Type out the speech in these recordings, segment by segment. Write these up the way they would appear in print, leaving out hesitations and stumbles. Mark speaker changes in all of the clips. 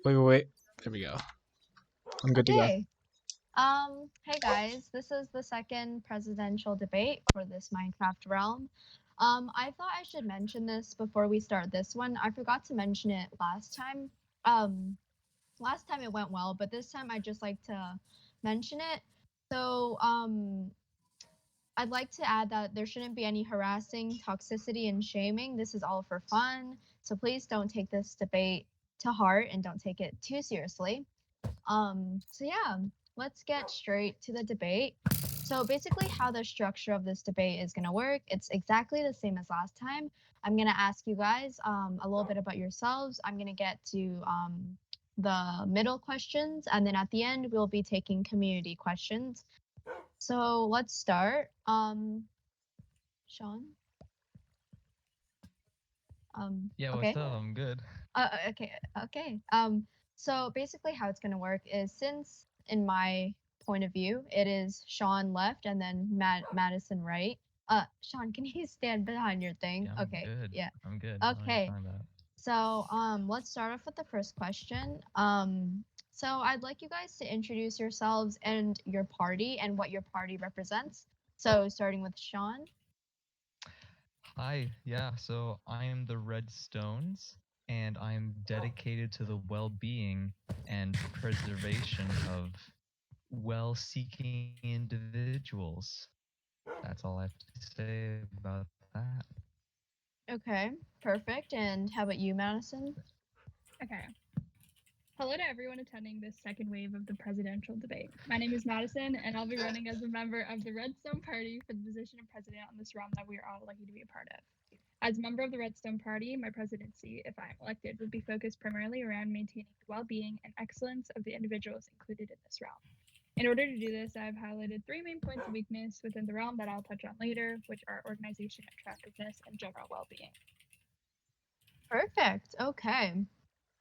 Speaker 1: Wait. There we go. I'm good to go.
Speaker 2: Okay. Hey guys, this is the second presidential debate for this Minecraft realm. I thought I should mention this before we start this one. I forgot to mention it last time. Last time it went well, but this time I'd just like to mention it. So, I'd like to add that there shouldn't be any harassing, toxicity, and shaming. This is all for fun. So please don't take this debate to heart and don't take it too seriously. So yeah, let's get straight to the debate. So basically how the structure of this debate is gonna work, it's exactly the same as last time. I'm gonna ask you guys a little bit about yourselves. I'm gonna get to the middle questions, and then at the end, we'll be taking community questions. So let's start. Sean?
Speaker 3: Yeah,
Speaker 2: Okay.
Speaker 3: what's up? I'm good.
Speaker 2: Okay. So basically how it's gonna work is, since in my point of view, it is Sean left and then Madison right. Sean, can you stand behind your thing?
Speaker 3: Yeah, I'm
Speaker 2: Okay.
Speaker 3: good.
Speaker 2: Yeah.
Speaker 3: I'm good. I
Speaker 2: Okay.
Speaker 3: understand that.
Speaker 2: So let's start off with the first question. So I'd like you guys to introduce yourselves and your party and what your party represents. So starting with Sean.
Speaker 3: Hi. Yeah, so I am the Red Stones, and I am dedicated to the well-being and preservation of well-seeking individuals. That's all I have to say about that.
Speaker 2: Okay, perfect. And how about you, Madison?
Speaker 4: Okay. Hello to everyone attending this second wave of the presidential debate. My name is Madison, and I'll be running as a member of the Redstone Party for the position of president on this realm that we are all lucky to be a part of. As a member of the Redstone Party, my presidency, if I am elected, would be focused primarily around maintaining the well-being and excellence of the individuals included in this realm. In order to do this, I've highlighted 3 main points of weakness within the realm that I'll touch on later, which are organization, attractiveness, and general well-being.
Speaker 2: Perfect. Okay.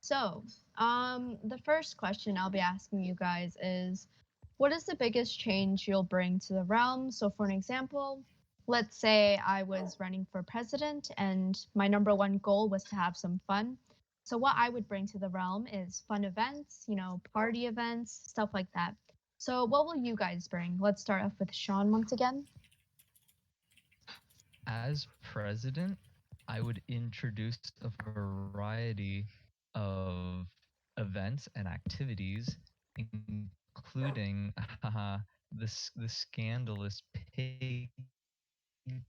Speaker 2: So, the first question I'll be asking you guys is, what is the biggest change you'll bring to the realm? So, for an example, let's say I was running for president and my number one goal was to have some fun. So, what I would bring to the realm is fun events, party events, stuff like that. So, what will you guys bring? Let's start off with Sean once again.
Speaker 3: As president, I would introduce a variety of events and activities, including the scandalous pig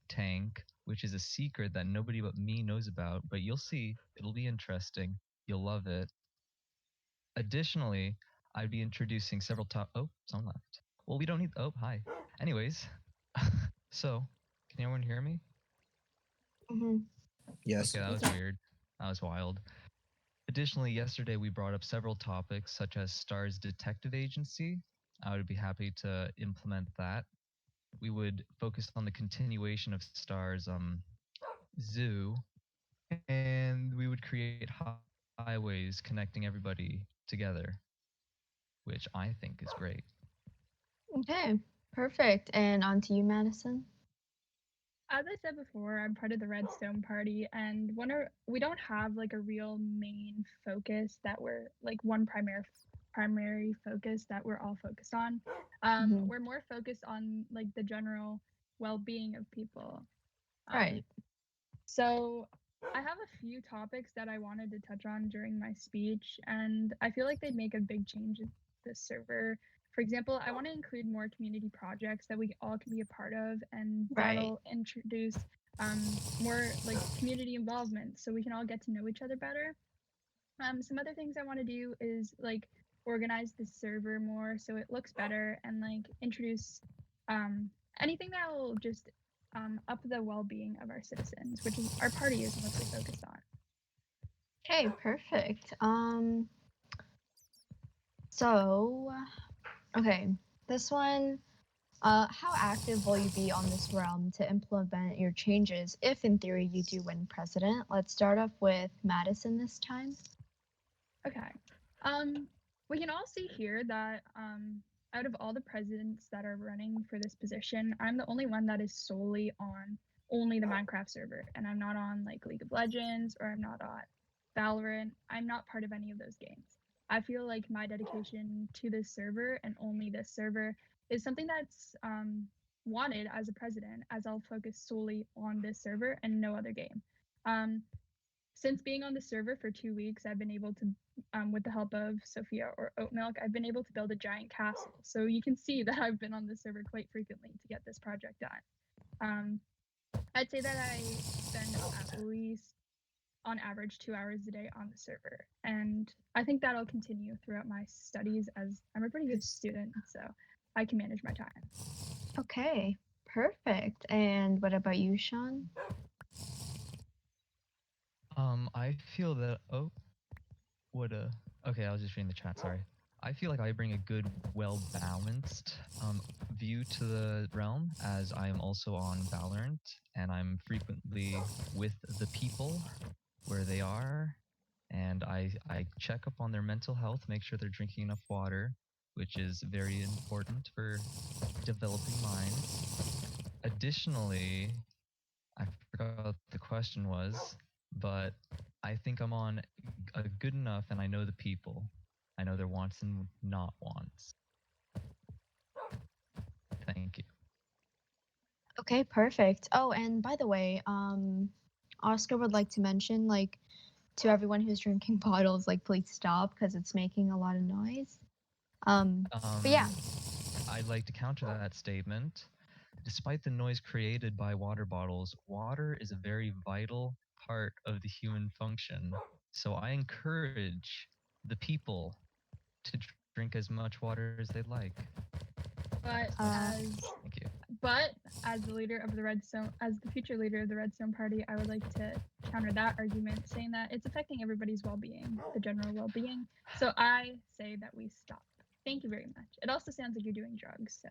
Speaker 3: tank, which is a secret that nobody but me knows about. But you'll see, it'll be interesting. You'll love it. Additionally, I'd be introducing several top. Oh, someone left. Well, we don't need. Oh, hi. Anyways, so can everyone hear me?
Speaker 2: Mm-hmm.
Speaker 1: Yes.
Speaker 3: Okay, that was weird. That was wild. Additionally, yesterday we brought up several topics such as STAR's detective agency. I would be happy to implement that. We would focus on the continuation of STAR's zoo, and we would create highways connecting everybody together, which I think is great.
Speaker 2: Okay, perfect. And on to you, Madison.
Speaker 4: As I said before, I'm part of the Redstone Party, and we don't have like a real main focus that we're like one primary focus that we're all focused on.
Speaker 2: Mhm.
Speaker 4: We're more focused on like the general well-being of people.
Speaker 2: Right.
Speaker 4: So I have a few topics that I wanted to touch on during my speech, and I feel like they'd make a big change in this server. For example, I want to include more community projects that we all can be a part of, and
Speaker 2: Right.
Speaker 4: that'll introduce more like community involvement so we can all get to know each other better. Some other things I want to do is like organize the server more so it looks better, and like introduce anything that will just up the well-being of our citizens, which is our party is mostly focused on.
Speaker 2: Okay, perfect. So, okay, this one, how active will you be on this realm to implement your changes if in theory you do win president? Let's start off with Madison this time.
Speaker 4: Okay. We can all see here that out of all the presidents that are running for this position, I'm the only one that is solely on only the Minecraft server, and I'm not on like League of Legends, or I'm not on Valorant. I'm not part of any of those games. I feel like my dedication to this server and only this server is something that's wanted as a president, as I'll focus solely on this server and no other game. Since being on the server for 2 weeks, I've been able to, with the help of Sophia or Oatmilk, I've been able to build a giant castle. So you can see that I've been on the server quite frequently to get this project done. I'd say that I spend at least, on average, 2 hours a day on the server. And I think that'll continue throughout my studies, as I'm a pretty good student, so I can manage my time.
Speaker 2: Okay, perfect. And what about you, Sean?
Speaker 3: I feel that okay, I was just reading the chat, sorry. I feel like I bring a good, well-balanced view to the realm, as I am also on Valorant, and I'm frequently with the people where they are, and I check up on their mental health, make sure they're drinking enough water, which is very important for developing minds. Additionally, I forgot what the question was, but I think I'm on a good enough, and I know the people. I know their wants and not wants. Thank you.
Speaker 2: Okay, perfect. Oh, and by the way, Oscar would like to mention, like, to everyone who's drinking bottles, like, please stop because it's making a lot of noise. But yeah.
Speaker 3: I'd like to counter that statement. Despite the noise created by water bottles, water is a very vital part of the human function. So I encourage the people to drink as much water as they'd like.
Speaker 4: But
Speaker 3: Thank you.
Speaker 4: as the leader of the Redstone, as the future leader of the Redstone Party, I would like to counter that argument, saying that it's affecting everybody's well-being, the general well-being. So I say that we stop. Thank you very much. It also sounds like you're doing drugs, so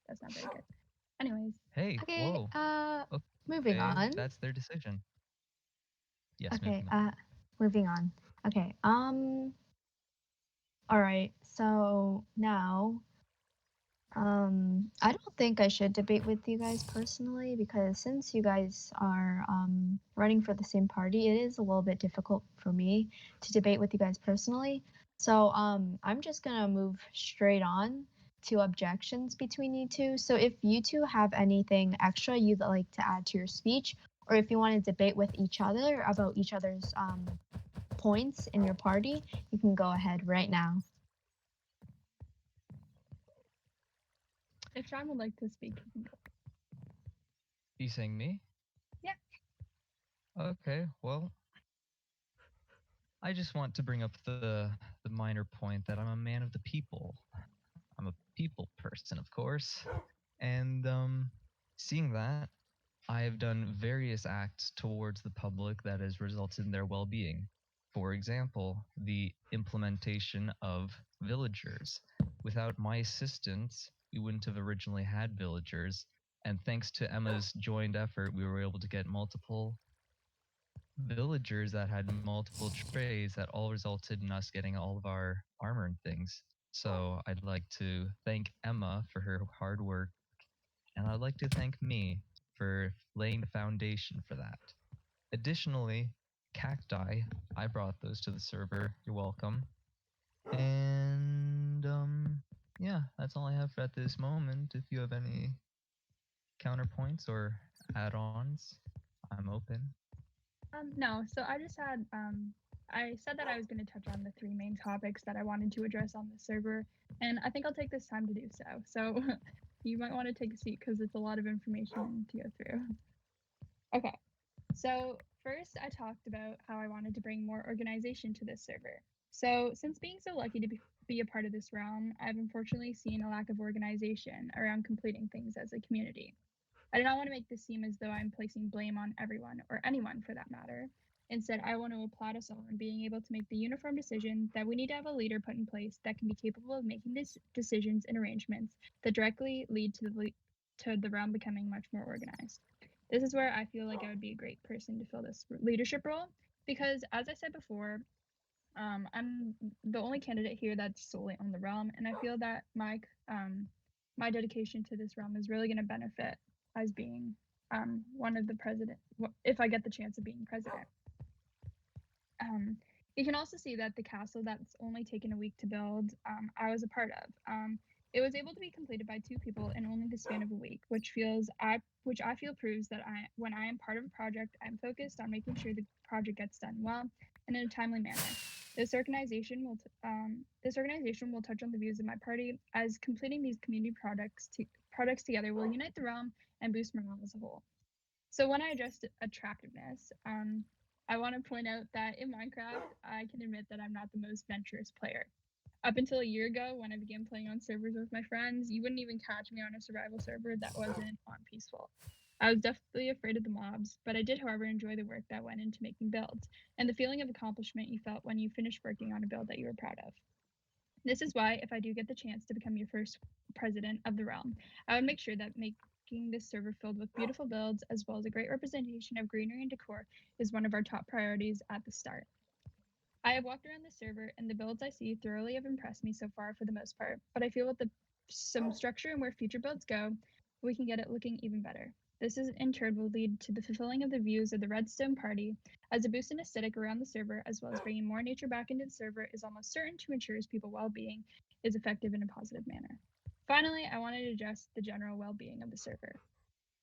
Speaker 4: that's not very good. Anyways.
Speaker 3: Hey,
Speaker 2: Okay,
Speaker 3: whoa.
Speaker 2: moving on.
Speaker 3: That's their decision. Yes,
Speaker 2: Okay,
Speaker 3: moving on.
Speaker 2: moving on. Okay, all right, so now, I don't think I should debate with you guys personally, because since you guys are running for the same party, it is a little bit difficult for me to debate with you guys personally. So I'm just gonna move straight on to objections between you two. So if you two have anything extra you'd like to add to your speech, or if you want to debate with each other about each other's points in your party, you can go ahead right now.
Speaker 4: If Sean would like to speak, he can go.
Speaker 3: You saying me?
Speaker 4: Yeah.
Speaker 3: Okay, well, I just want to bring up the minor point that I'm a man of the people. I'm a people person, of course. And seeing that, I have done various acts towards the public that has resulted in their well-being. For example, the implementation of villagers. Without my assistance, we wouldn't have originally had villagers. And thanks to Emma's joined effort, we were able to get multiple villagers that had multiple trades that all resulted in us getting all of our armor and things. So I'd like to thank Emma for her hard work, and I'd like to thank me for laying the foundation for that. Additionally, cacti, I brought those to the server. You're welcome. And yeah, that's all I have at this moment. If you have any counterpoints or add-ons, I'm open.
Speaker 4: No, so I just had I said that I was going to touch on the 3 main topics that I wanted to address on the server, and I think I'll take this time to do so. So you might want to take a seat because it's a lot of information to go through. Okay, so first I talked about how I wanted to bring more organization to this server. So since being so lucky to be a part of this realm, I've unfortunately seen a lack of organization around completing things as a community. I do not want to make this seem as though I'm placing blame on everyone, or anyone for that matter. Instead, I want to applaud us all on being able to make the uniform decision that we need to have a leader put in place that can be capable of making these decisions and arrangements that directly lead to the realm becoming much more organized. This is where I feel like I would be a great person to fill this leadership role, because as I said before, I'm the only candidate here that's solely on the realm, and I feel that my dedication to this realm is really going to benefit as being one of the president, if I get the chance of being president. You can also see that the castle that's only taken a week to build, I was a part of. It was able to be completed by 2 people in only the span of a week, which I feel proves that when I am part of a project, I'm focused on making sure the project gets done well and in a timely manner. This organization will touch on the views of my party, as completing these community products together will unite the realm and boost morale as a whole. So when I addressed attractiveness, I want to point out that in Minecraft, I can admit that I'm not the most venturous player. Up until a year ago, when I began playing on servers with my friends, you wouldn't even catch me on a survival server that wasn't on peaceful. I was definitely afraid of the mobs, but I did, however, enjoy the work that went into making builds and the feeling of accomplishment you felt when you finished working on a build that you were proud of. This is why, if I do get the chance to become your first president of the realm, I would make sure that making this server filled with beautiful builds as well as a great representation of greenery and decor is one of our top priorities at the start. I have walked around the server, and the builds I see thoroughly have impressed me so far for the most part, but I feel with some structure and where future builds go, we can get it looking even better. This in turn will lead to the fulfilling of the views of the Redstone Party, as a boost in aesthetic around the server, as well as bringing more nature back into the server, is almost certain to ensure people's well-being is effective in a positive manner. Finally, I wanted to address the general well-being of the server.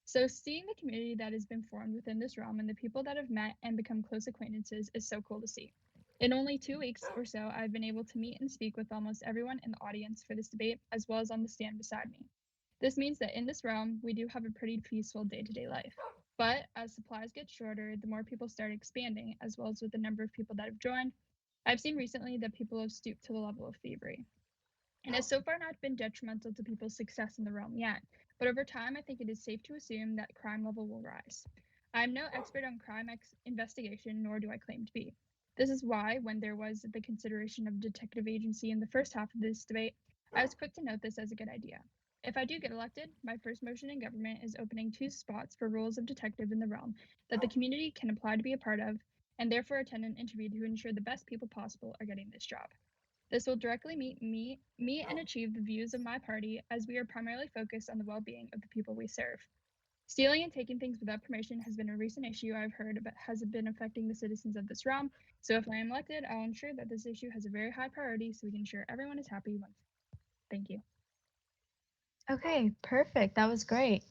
Speaker 4: So seeing the community that has been formed within this realm and the people that have met and become close acquaintances is so cool to see. In only 2 weeks or so, I've been able to meet and speak with almost everyone in the audience for this debate, as well as on the stand beside me. This means that in this realm, we do have a pretty peaceful day-to-day life. But as supplies get shorter, the more people start expanding, as well as with the number of people that have joined. I've seen recently that people have stooped to the level of thievery. And has so far not been detrimental to people's success in the realm yet, but over time I think it is safe to assume that crime level will rise. I am no expert on crime investigation, nor do I claim to be. This is why, when there was the consideration of detective agency in the first half of this debate, I was quick to note this as a good idea. If I do get elected, my first motion in government is opening 2 spots for roles of detective in the realm that the community can apply to be a part of, and therefore attend an interview to ensure the best people possible are getting this job. This will directly meet and achieve the views of my party, as we are primarily focused on the well-being of the people we serve. Stealing and taking things without permission has been a recent issue I've heard about has been affecting the citizens of this realm. So if I am elected, I'll ensure that this issue has a very high priority so we can ensure everyone is happy once. Thank you.
Speaker 2: Okay, perfect. That was great.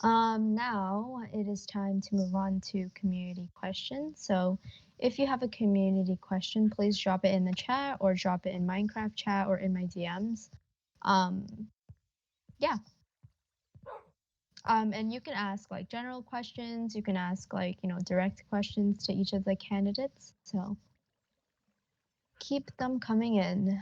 Speaker 2: Now it is time to move on to community questions. So if you have a community question, please drop it in the chat or drop it in Minecraft chat or in my DMs. Yeah. And you can ask like general questions. You can ask like, direct questions to each of the candidates. So keep them coming in.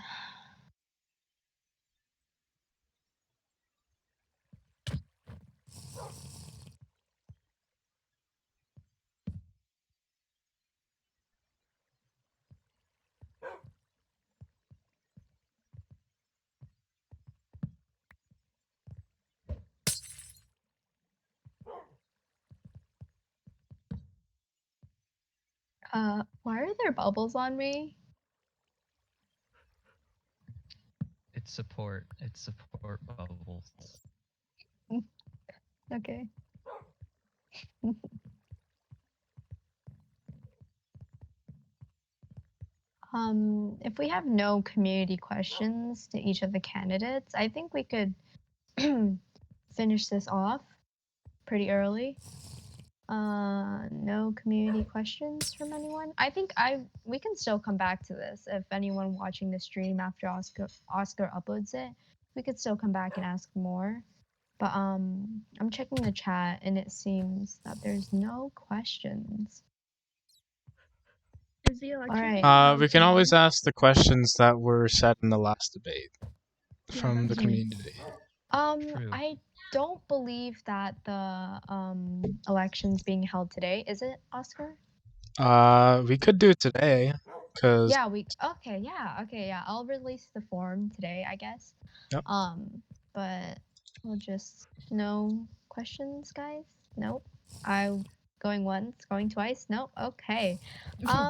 Speaker 2: Why are there bubbles on me?
Speaker 3: It's support bubbles.
Speaker 2: Okay. If we have no community questions to each of the candidates, I think we could finish this off pretty early. No community questions from anyone. I think we can still come back to this if anyone watching the stream after Oscar uploads it. We could still come back and ask more. But I'm checking the chat and it seems that there's no questions.
Speaker 4: Is the election?
Speaker 2: Alright.
Speaker 1: We can always ask the questions that were said in the last debate from the
Speaker 2: Mhm.
Speaker 1: community.
Speaker 3: True.
Speaker 2: I don't believe that the election's being held today. Is it, Oscar?
Speaker 1: We could do it today, cause
Speaker 2: Yeah, okay, yeah. I'll release the form today, I guess.
Speaker 1: Yep.
Speaker 2: But we'll just no questions, guys. Nope. I going once, going twice. Nope. Okay.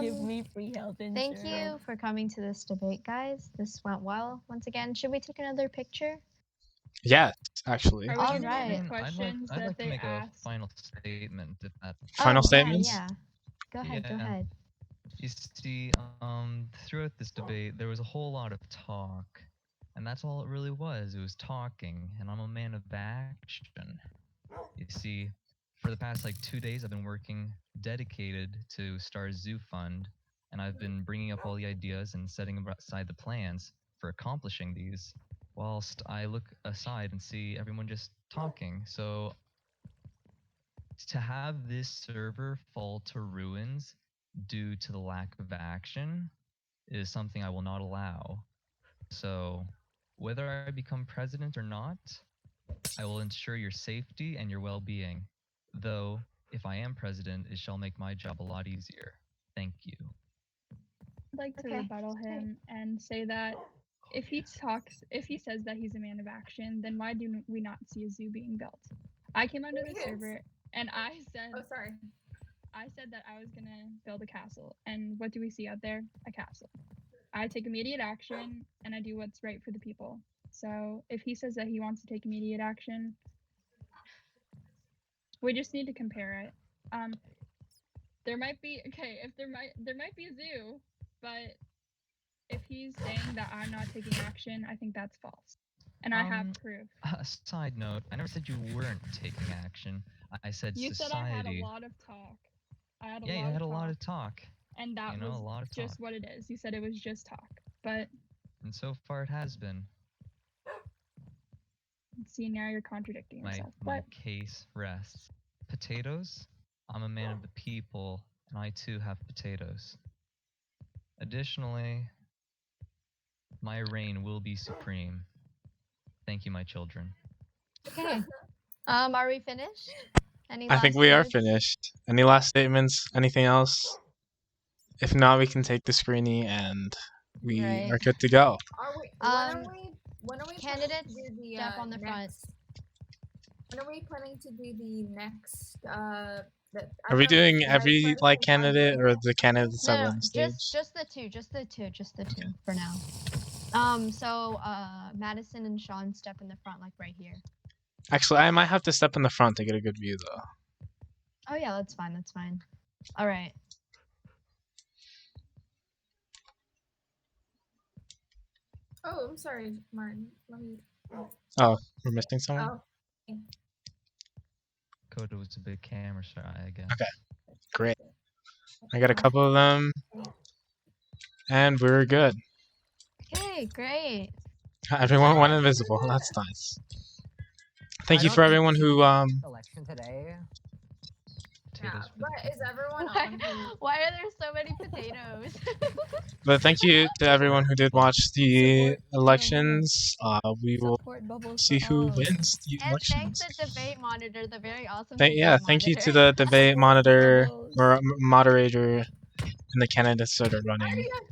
Speaker 5: Give me free health insurance.
Speaker 2: Thank you for coming to this debate, guys. This went well. Once again, should we take another picture?
Speaker 1: yes, actually.
Speaker 4: Are we
Speaker 2: All
Speaker 4: gonna
Speaker 2: right.
Speaker 4: read the questions
Speaker 3: I'd
Speaker 4: that
Speaker 3: like to
Speaker 4: they
Speaker 3: make a
Speaker 4: asked?
Speaker 3: final statement if that.
Speaker 1: Final
Speaker 2: Oh,
Speaker 1: statements.
Speaker 2: Yeah. Go ahead. Go
Speaker 3: Yeah.
Speaker 2: ahead.
Speaker 3: You see, throughout this debate, there was a whole lot of talk, and that's all it really was. It was talking, and I'm a man of action. You see, for the past like 2 days, I've been working dedicated to Star's Zoo Fund, and I've been bringing up all the ideas and setting aside the plans for accomplishing these, whilst I look aside and see everyone just talking. So to have this server fall to ruins due to the lack of action is something I will not allow. So whether I become president or not, I will ensure your safety and your well-being. Though, if I am president, it shall make my job a lot easier. Thank you.
Speaker 4: I'd like to
Speaker 2: Okay,
Speaker 4: rebuttal him and say that if he says that he's a man of action, then why do we not see a zoo being built? I came onto the server and I said,
Speaker 6: Oh, sorry.
Speaker 4: I said that I was gonna build a castle, and what do we see out there? A castle. I take immediate action and I do what's right for the people. So if he says that he wants to take immediate action, we just need to compare it. There might be there might be a zoo, but if he's saying that I'm not taking action, I think that's false. And I have proof.
Speaker 3: A side note, I never said you weren't taking action. I said
Speaker 4: You
Speaker 3: society.
Speaker 4: said I had a lot of talk. I had a
Speaker 3: yeah,
Speaker 4: lot
Speaker 3: you
Speaker 4: of
Speaker 3: had a
Speaker 4: talk,
Speaker 3: lot of talk.
Speaker 4: and that
Speaker 3: you know,
Speaker 4: was
Speaker 3: a lot of
Speaker 4: just
Speaker 3: talk.
Speaker 4: what it is. You said it was just talk, but
Speaker 3: And so far it has been.
Speaker 4: see, now you're contradicting yourself.
Speaker 3: My
Speaker 4: But
Speaker 3: case rests. Potatoes? I'm a man of the people, and I too have potatoes. Additionally, my reign will be supreme. Thank you, my children.
Speaker 2: Okay. Are we finished? Any
Speaker 1: I think
Speaker 2: last
Speaker 1: we are
Speaker 2: words?
Speaker 1: finished. Any last statements? Anything else? If not, we can take the screeny and we
Speaker 2: Right.
Speaker 1: are good to go.
Speaker 6: When are we
Speaker 2: Candidates,
Speaker 6: planning to do the
Speaker 2: step on the front.
Speaker 6: when are we planning to do the next
Speaker 1: Are we doing every like candidate or the candidates that were on stage?
Speaker 2: Just the two for now. So Madison and Sean step in the front, like right here.
Speaker 1: Actually, I might have to step in the front to get a good view though.
Speaker 2: Oh yeah, that's fine. That's fine. All right.
Speaker 6: Oh, I'm sorry, Martin. Let me.
Speaker 1: Oh, we're missing someone?
Speaker 6: Oh.
Speaker 3: Coda was a big camera shy, I guess.
Speaker 1: Okay, great. I got a couple of them, and we're good.
Speaker 2: Okay, great.
Speaker 1: Everyone went invisible. That's nice. Thank you for everyone who
Speaker 7: election today.
Speaker 3: Potatoes for
Speaker 6: but
Speaker 3: the
Speaker 6: is everyone
Speaker 2: Why,
Speaker 6: on?
Speaker 2: why are there so many potatoes?
Speaker 1: But thank you to everyone who did watch the elections. We will
Speaker 5: Support bubbles
Speaker 1: see
Speaker 5: for
Speaker 1: who
Speaker 5: all.
Speaker 1: wins the
Speaker 2: And thanks
Speaker 1: elections.
Speaker 2: to Debate Monitor, the very awesome Debate
Speaker 1: Thank you to
Speaker 2: Monitor.
Speaker 1: the debate monitor
Speaker 5: Bubbles.
Speaker 1: or moderator and the candidates that are
Speaker 6: I
Speaker 1: running.
Speaker 6: already have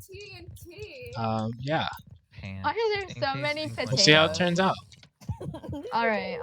Speaker 6: TNT.
Speaker 1: Yeah,
Speaker 3: pants.
Speaker 2: Why are there
Speaker 3: in
Speaker 2: so
Speaker 3: case
Speaker 2: many
Speaker 3: anyone
Speaker 1: we'll see how it
Speaker 2: potatoes?
Speaker 1: turns out.
Speaker 2: All right.